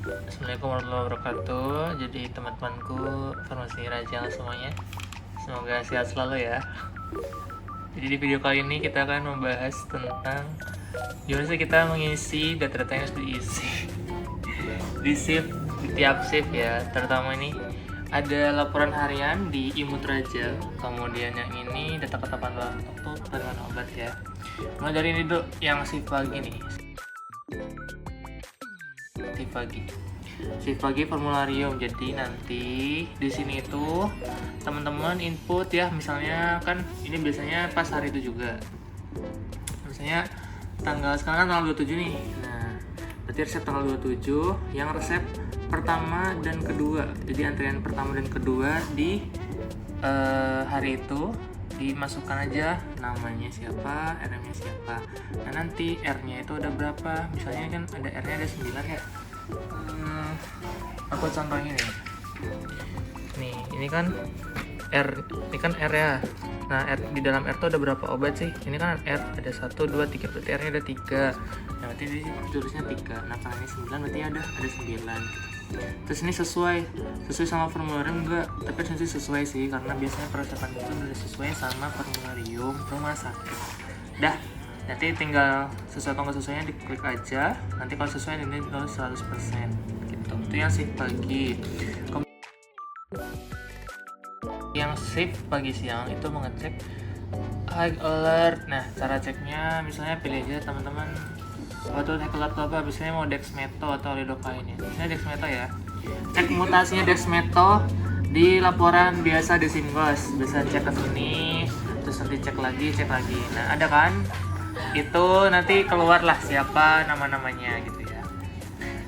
Assalamualaikum warahmatullahi wabarakatuh. Jadi teman-temanku farmasi Rajal semuanya, semoga sehat selalu ya. Jadi di video kali ini kita akan membahas tentang gimana sih kita mengisi data-data yang harus diisi di shift, di tiap shift ya. Terutama ini ada laporan harian di Imut Rajal, kemudian yang ini data ketetapan waktu penerimaan obat ya. Mulai dari ini dulu yang shift pagi nih. Shift pagi formularium. Jadi nanti di sini itu teman-teman input ya, misalnya kan ini biasanya pas hari itu juga. Misalnya sekarang kan tanggal 27 nih. Nah, berarti resep tanggal 27 yang resep pertama dan kedua. Jadi antrian pertama dan kedua di hari itu dimasukkan aja namanya siapa, RM-nya siapa. Nah, nanti R-nya itu ada berapa? Misalnya kan ada R-nya ada 9 ya. Aku contohin nih. Nih, ini kan R ya. Nah, di dalam R itu ada berapa obat sih? Ini kan R ada 1, 2, 3, berarti R-nya ada 3. Nah, berarti di sini tulisnya 3. Nah, karena ini 9 berarti ada 9. Terus ini sesuai sama formularium enggak? Tapi harusnya sesuai sih, karena biasanya persiapan itu udah sesuai sama formularium rumah sakit. Dah, nanti tinggal sesuai atau nggak sesuainya diklik aja. Nanti kalau sesuai ini 100% gitu. Itu yang shift pagi. Yang shift pagi siang itu mengecek high alert. Nah, cara ceknya misalnya pilih aja teman-teman waktu high alert apa, misalnya mau dexmeto atau lidocaine. Misalnya dexmeto ya, cek mutasinya dexmeto di laporan biasa di Simgos. Bisa cek ke sini, terus nanti cek lagi. Nah, ada kan, itu nanti keluarlah siapa nama-namanya gitu ya.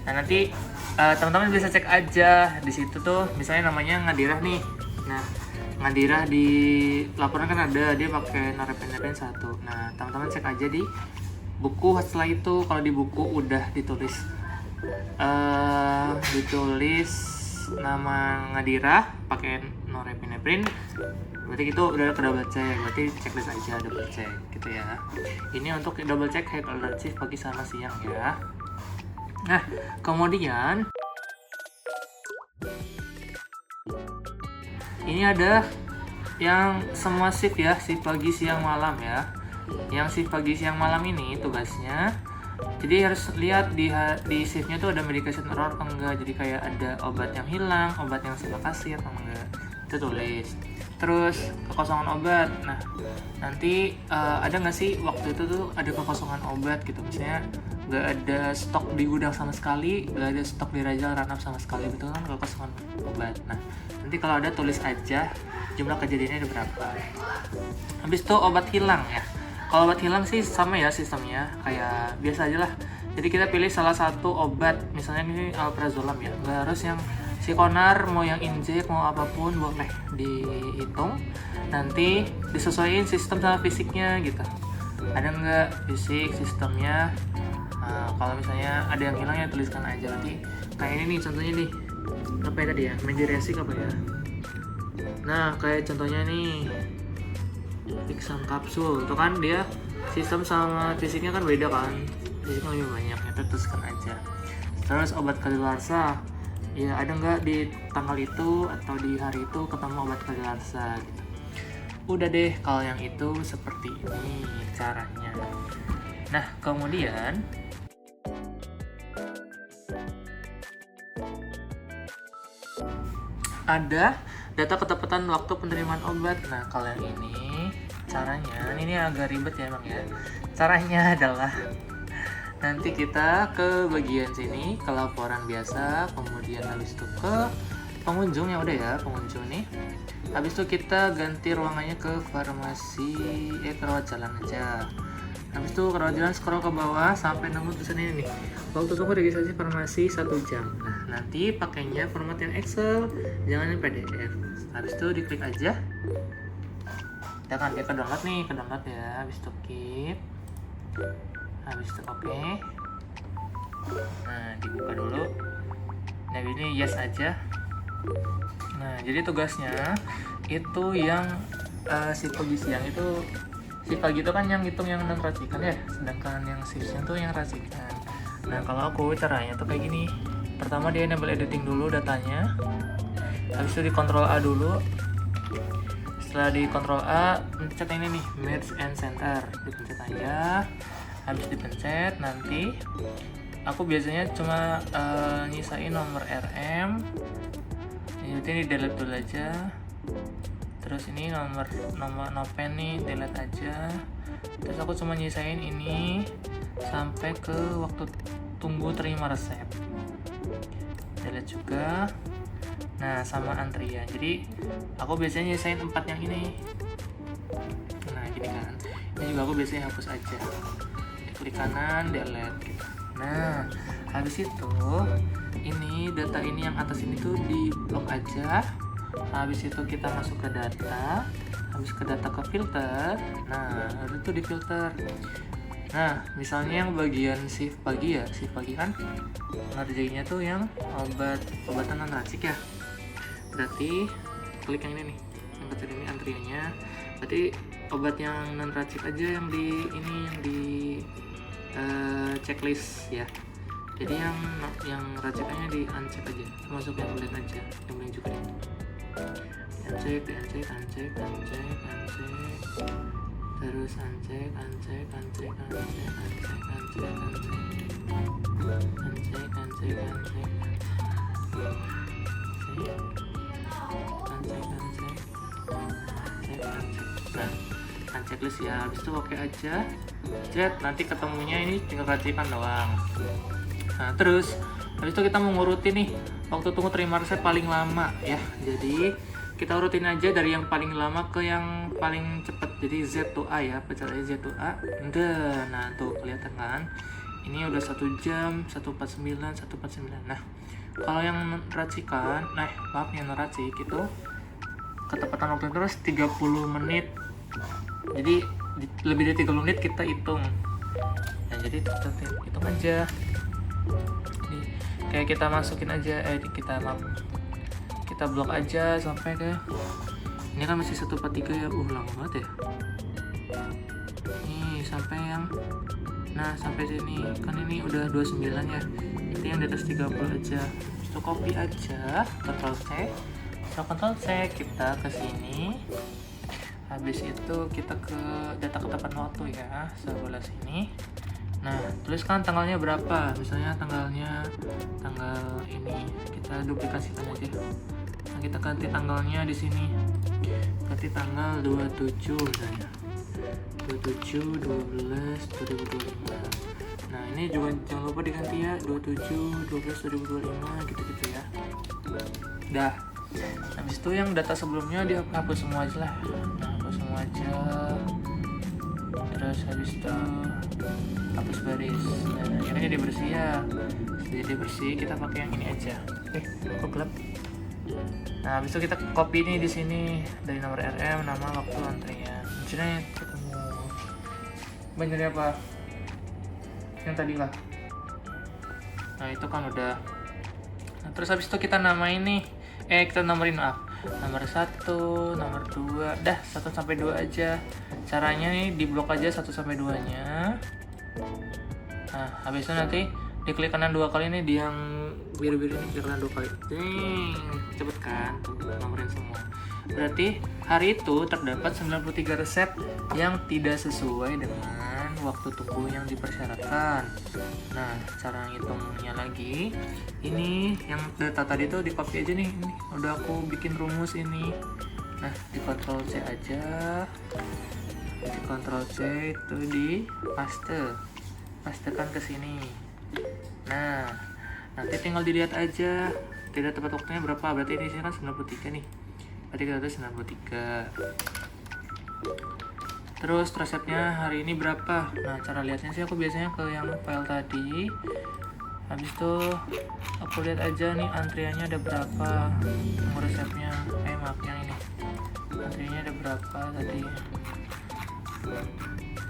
Nah, nanti teman-teman bisa cek aja di situ tuh, misalnya namanya Ngadirah nih. Nah, Ngadirah di laporan kan ada dia pakai norepinephrine 1. Nah, teman-teman cek aja di buku. Setelah itu kalau di buku udah ditulis nama Ngadirah pakai norepinephrine, berarti itu udah ke double check, berarti checklist aja double check gitu ya. Ini untuk double check high alert shift pagi sama siang ya. Nah, kemudian ini ada yang semua shift ya, shift pagi siang malam ya. Yang shift pagi siang malam ini tugasnya, jadi harus lihat di shiftnya tuh ada medication error atau enggak. Jadi kayak ada obat yang hilang, obat yang salah kasih atau enggak, itu tulis. Terus kekosongan obat. Nah, nanti ada nggak sih waktu itu tuh ada kekosongan obat gitu, misalnya nggak ada stok di gudang sama sekali, nggak ada stok di Rajal Ranap sama sekali, betul kan, kekosongan obat. Nah, nanti kalau ada tulis aja jumlah kejadiannya ada berapa. Habis itu obat hilang ya. Kalau obat hilang sih sama ya sistemnya, kayak biasa aja lah. Jadi kita pilih salah satu obat, misalnya ini alprazolam ya, nggak harus yang Sikonar, mau yang injek, mau apapun boleh dihitung. Nanti disesuaikan sistem sama fisiknya gitu. Ada nggak fisik sistemnya? Nah, kalau misalnya ada yang hilang ya tuliskan aja. Nanti kayak ini nih contohnya nih, apa ya tadi ya, Mediresik apa ya. Nah, kayak contohnya nih Pixam kapsul, itu kan dia sistem sama fisiknya kan beda kan, fisiknya lebih banyak, ya tuliskan aja. Terus obat kadaluarsa, ya ada nggak di tanggal itu atau di hari itu ketemu obat kadaluarsa gitu. Udah deh, kalau yang itu seperti ini caranya. Nah, kemudian ada data ketepatan waktu penerimaan obat. Nah, kalau yang ini caranya, ini agak ribet ya Bang ya. Caranya adalah nanti kita ke bagian sini, ke laporan biasa, kemudian habis itu ke pengunjung yang udah ya, pengunjung nih. Habis itu kita ganti ruangannya ke farmasi, ke rawat jalan aja. Habis itu ke rawat jalan scroll ke bawah sampai nemu tulisan ini nih, waktu tunggu registrasi farmasi 1 jam. Nah, nanti pakainya format yang Excel, jangan yang PDF. Habis itu diklik aja. Kita kan dia ke download ya. Habis itu keep. Habis itu oke. Nah, dibuka dulu. Nah, ini yes aja. Nah, jadi tugasnya itu yang si pagi siang itu, si pagi itu kan yang hitung yang non racikan ya, sedangkan yang shift siang tuh yang racikan. Nah, kalau aku caranya tuh kayak gini Pertama dia enable editing dulu datanya, habis itu di Ctrl A dulu. Setelah di Ctrl A, pencet ini nih, merge and center, dipencet aja. Habis dipencet, nanti aku biasanya cuma nyisain nomor RM. Ini delete dulu aja. Terus ini nomor nopen nih, delete aja. Terus aku cuma nyisain ini sampai ke waktu tunggu terima resep, delete juga. Nah, sama antrian, jadi aku biasanya nyisain 4 yang ini. Nah gini kan, ini juga aku biasanya hapus aja, klik kanan, delete gitu. Nah habis itu ini data ini yang atas ini tuh di blok aja. Habis itu kita masuk ke data, habis ke data ke filter. Nah itu di filter. Nah misalnya yang bagian shift pagi ya, shift pagi kan ngerjainnya tuh yang obatan non racik ya, berarti klik yang ini nih, yang kecil ini antriannya. Berarti obat yang non racik aja yang di ini, yang di checklist ya. Jadi yang racikannya di uncheck aja, termasuk yang bulan aja, yang bulan juga nih. Uncheck, terus uncheck, nah unchecklist ya. Habis itu oke aja, chat, nanti ketemunya ini tinggal racikan doang. Nah terus habis itu kita mau ngurutin nih waktu tunggu terima resep paling lama ya. Jadi kita urutin aja dari yang paling lama ke yang paling cepet. Jadi Z to A ya, pencet aja Z to A. Nah tuh kelihatan kan, ini udah 1 jam 149. Nah kalau yang racikan, yang racik itu ketepatan waktu terus 30 menit. Jadi lebih dari 30 menit kita hitung. Nah jadi hitung aja nih, kayak kita masukin aja, kita blok aja sampai ke ini kan masih 143 ya, lama banget ya. Nih sampai yang, nah sampai sini kan ini udah 29 ya, jadi yang di atas 30 aja. Itu copy aja, Ctrl C, Ctrl C kita ke sini. Habis itu kita ke data ketepatan waktu ya, sebelah sini. Nah tuliskan tanggalnya berapa, misalnya tanggal ini kita duplikasikan aja. Nah kita ganti tanggalnya di sini, ganti tanggal 27 misalnya, 27/12/2025. Nah ini juga jangan lupa diganti ya, 27/12/2025 gitu ya. Dah. Habis itu yang data sebelumnya dihapus semua aja lah. Nah hapus semua aja. Terus habis itu hapus baris. Nah ini jadi bersih ya. Jadi bersih, kita pakai yang ini aja. Kok gelap? Nah habis itu kita copy ini di sini dari nomor RM, nama, waktu antrian. Misalnya ketemu bannernya apa? Yang tadi lah. Nah itu kan udah. Nah, terus habis itu kita namain nih. Kita nomorin nomor 1, nomor 2, dah 1 sampai 2 aja. Caranya nih di blok aja 1 sampai 2-nya. Nah, habis itu nanti diklik kanan 2 kali nih di yang biru-biru ini, klik kanan 2 kali. Cepet kan tuh nomorin semua. Berarti hari itu terdapat 93 resep yang tidak sesuai dengan waktu tunggu yang dipersyaratkan. Nah, cara ngitungnya lagi, ini yang data tadi tuh di copy aja nih. Ini udah aku bikin rumus ini. Nah, di Ctrl C aja. Di Ctrl C itu di pastekan ke sini. Nah, nanti tinggal dilihat aja tidak tepat waktunya berapa. Berarti ini sini kan 93 nih. Berarti kita tulis 93. Terus resepnya hari ini berapa? Nah cara lihatnya sih aku biasanya ke yang file tadi. Habis itu aku lihat aja nih antriannya ada berapa, nomor resepnya. Maaf yang ini. Antriannya ada berapa tadi?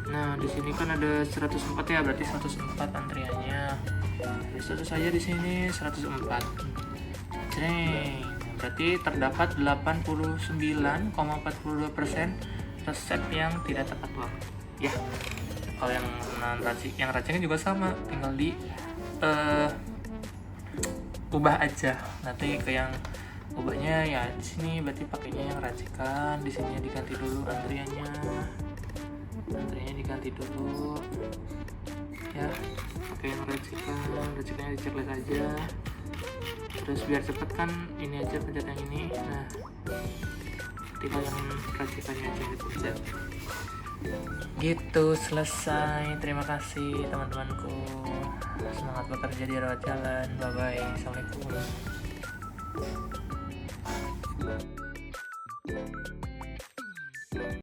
Nah di sini kan ada 104 ya, berarti 104 antriannya. Habis itu saja di sini 104. Jreng. Berarti terdapat 89,42% resep yang tidak tepat waktu ya. Kalau yang racikan juga sama, tinggal di ubah aja. Nanti ke yang ubahnya ya di sini berarti pakainya yang racikan, di sini diganti dulu antriannya diganti dulu ya, pakai yang racikannya diceklik aja. Terus biar cepet kan ini aja, pencet yang ini. Nah, tinggal yang racikannya aja dipencet gitu, selesai. Terima kasih teman-temanku, semangat bekerja di rawat jalan. Bye bye, assalamualaikum.